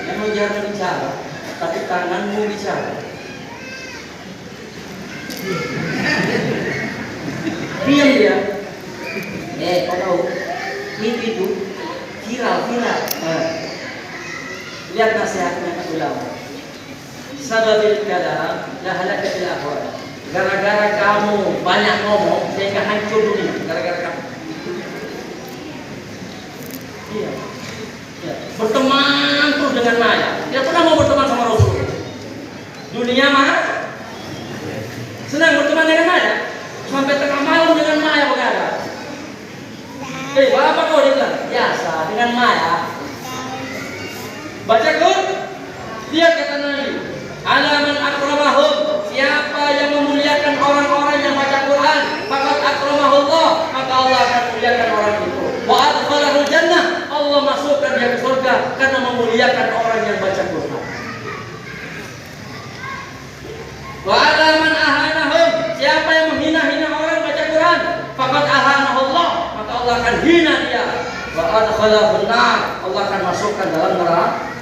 Memang jarang bicara, tapi tanganmu bicara. Diam dia. Kau tahu, mimpi itu viral. Lihat nasihatnya ulama. Sababil kalam la halakatil akhwat. Gara-gara kamu banyak ngomong sehingga hancur dunia. Gara-gara kamu. Iya. Berteman terus dengan Maya. Dia pernah mau berteman sama Rasul. Dunia mah senang berteman dengan Maya. Sampai tengah malam dengan Maya begadang. Apa kau bilang? Biasa dengan Maya. Baca Quran. Lihat kata Nabi. Alaman akramahum. Siapa yang memuliakan orang-orang yang baca Quran, faqad akramahullah, maka Allah akan memuliakan orang itu. Wa adkhalahul jannah. Allah masukkan dia ke surga karena memuliakan orang yang baca Quran. Wa alaman ahanahum. Siapa yang menghina-hina orang baca Quran, faqad ahanahullah, maka Allah akan hina dia. Wa adkhalahun nar. Allah akan masukkan dalam neraka.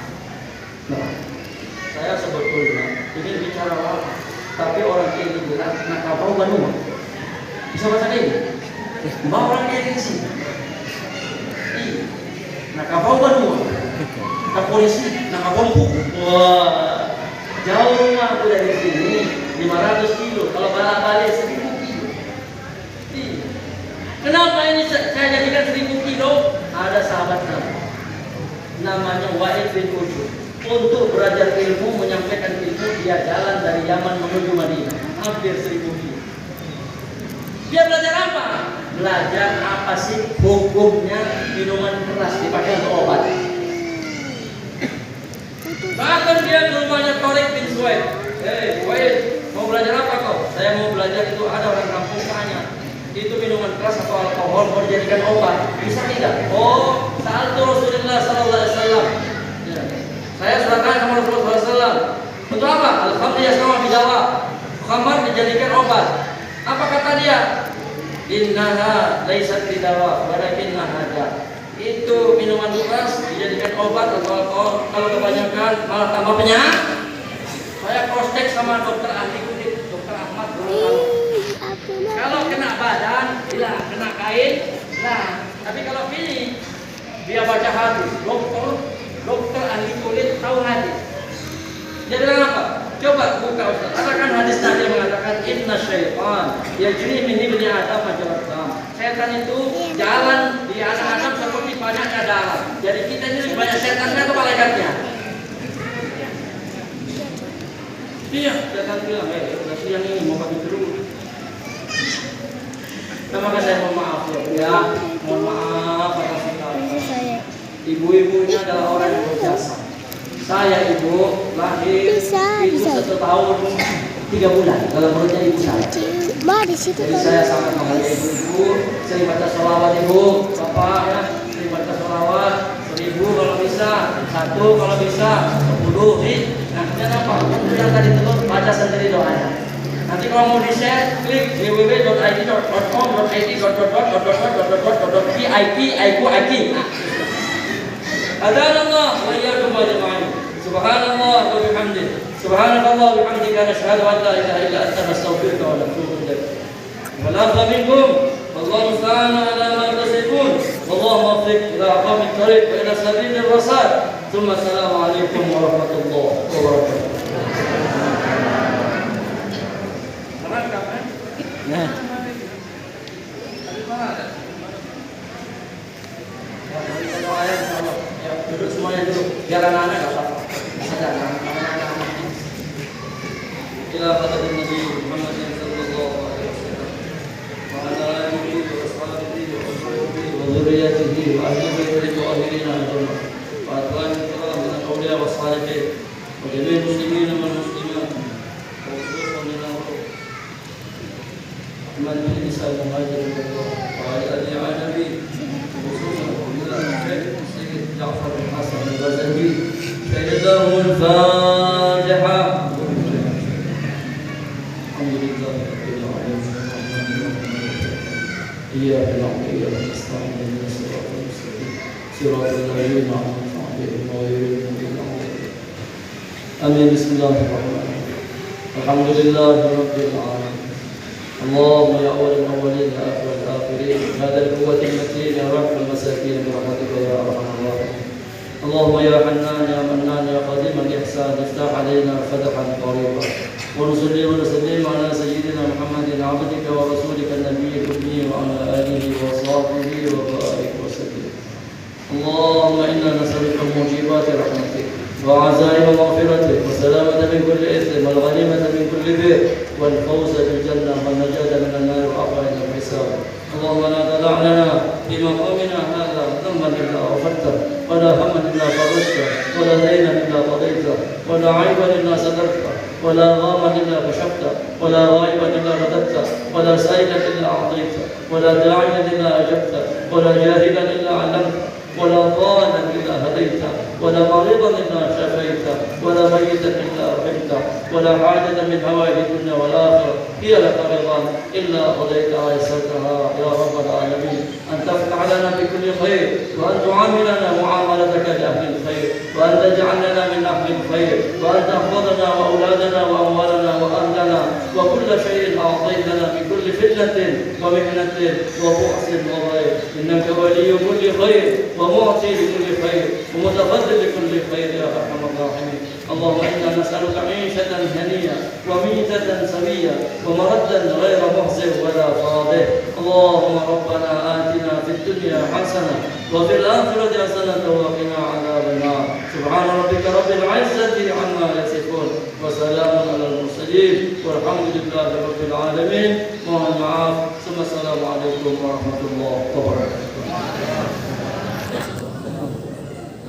Saya sebetulnya ingin bicara lama, tapi orang ini bilang nakabau banua. Bisa baca ini? Bawa orang ini sih. Nakabau banua. Tak polisi, nakabompu. Wah, jauh rumah aku dari sini 500 kilo. Kalau balik 1000 kilo. Kenapa ini saya jadikan 1000 kilo? Ada sahabat namanya Wa'id bin Ujur. Untuk belajar ilmu, menyampaikan ilmu, dia jalan dari Yaman menuju Madinah, hampir 1000 kilo. Dia belajar apa? Belajar apa sih hukumnya minuman keras dipakai untuk obat. Bahkan dia ke rumahnya Tariq bin Suwaid. Wa'id, mau belajar apa kau? Saya mau belajar itu, ada orang kampung tanya, itu minuman keras atau alkohol mau dijadikan obat, bisa tidak? Oh, saat itu Rasulullah sallallahu alaihi wasallam. Saya sudah tanya sama Rasulullah SAW. Untuk apa? Alhamdulillah sama dijawab. Khamar dijadikan obat. Apa kata dia? Innaha laisat bidawa, walakinnaha da. Itu minuman keras dijadikan obat atau alkohol. Kalau kebanyakan malah tambah penyakit. Saya cross check sama dokter ahli kulit, Dokter Ahmad. Kalau kena badan, hilang. Kena kain, nah. Tapi kalau pilih, dia baca hadis. Dokter ahli kulit tahu hadis. Dia bilang apa? Coba buka Ustaz. Katakan hadis Nabi mengatakan inna syaitan yajri min ibni Adam majrad dam. Setan itu jalan di anak Adam seperti banyaknya darah. Jadi kita ini lebih banyak setannya atau malaikatnya? Iya, jangan bilang, udah siang ini mau pagi dulu. Nah, maka saya mohon maaf ya, mohon maaf atas sekali. Ibu-ibunya adalah orang yang berjasa. Saya ibu lahir itu 1 tahun 3 bulan dalam perutnya ibu saya. Jadi saya sangat menghargai ibu-ibu. Sering baca sholawat ibu, bapak ya, sering baca sholawat 1000 kalau bisa, 1 kalau bisa, 10 nih. Nah, kemudian apa? Kemudian tadi itu baca sendiri doanya. Nanti kalau mau di-share, klik www.id.com.id. Adhanallah wa iyyakum ajma'in. Subhanallah wa bihamdihi. Subhanakallah wa bihamdika nashhadu an la ilaha illa anta nastaghfiruka wa natubu ilaik. Wal afwa minkum wallahu musta'an ala ma tasifun. Wallahu muwaffiq ila aqwamit thariq wa ila sabilir rasyad. Tsumma assalamu alaikum warahmatullahi wabarakatuh. Nah. Duduk semuanya dulu, biar anak-anak gak apa-apa. Sadar, anak-anak. Ila hadratin Nabi Muhammad sallallahu alaihi wasallam. Wa ala alihi wa ashabihi wa sahbihi wa dzurriyyatihi wa ahli baitihi wa akhirin al-jannah. Wa atwan kiram min al-awliya wa salihin wa jami'il muslimin wal muslimat. Wa khususan min man nisa al-muhajirin wa ala alihi wa nabi khususan جعفر بن حسن الغزالي فإنه الفاتحة. الحمد لله رب العالمين إياك نعبد وإياك نستعين اهدنا الصراط المستقيم صراط الذين أنعمت عليهم غير المغضوب عليهم. آمين. بسم الله الرحمن الرحيم. الحمد لله رب العالمين. اللهم يا أول الأولين يا آخر الآخرين هذا القوة المتين يا رب المساكين برحمتك يا أرحم الراحمين. اللهم يا حنان يا منان يا قديم الإحسان افتح علينا فتحا قريبا ونصلي ونسلم على سيدنا محمد عبدك ورسولك النبي الأمي وعلى آله وصحبه وبارك وسلم. اللهم إنا نسألك موجبات رحمتك وعزائم مغفرتك والسلامة من كل إثم والغنيمة من كل بر والفوز بالجنة والنجاة من النار وعفو عند الحساب. اللهم لا تدع لنا في مقامنا هذا ذنبا إلا غفرته ولا هما إلا فرجته ولا دينا إلا قضيته ولا عيبا إلا سترته ولا غاما إلا كشفته ولا غائبا إلا رددته ولا سائلا إلا أعطيته ولا داعيا إلا أجبته ولا جاهلا إلا علمته ولا ضالا إلا هديته ولا مريضا إلا شفيته ولا ميتا إلا رحمته ولا حاجة من هوائج الدنيا والآخرة هي لك رضا إلا قضيتها ويسرتها يا رب العالمين. أن تفتح لنا بكل خير وأن تعاملنا معاملتك لأهل الخير وأن تجعل لنا من أهل الخير وأن تحفظنا وأولادنا وأموالنا وأهلنا وكل شيء أعطيتنا من كل فتنة ومحنة وبؤس وضيق. إنك ولي كل خير ومعطي لكل خير ومتفضل لكل خير يا أرحم الراحمين. اللهم إنا نسألك عيشة هنية وميتة سوية ومردا غير محزن ولا فاضح. اللهم ربنا آتنا في الدنيا حسنة وفي الآخرة حسنة وقنا عذاب النار. سبحان ربك رب العزة عما يصفون وسلام على المرسلين والحمد لله رب العالمين. mohon maaf. Assalamualaikum warahmatullahi wabarakatuh.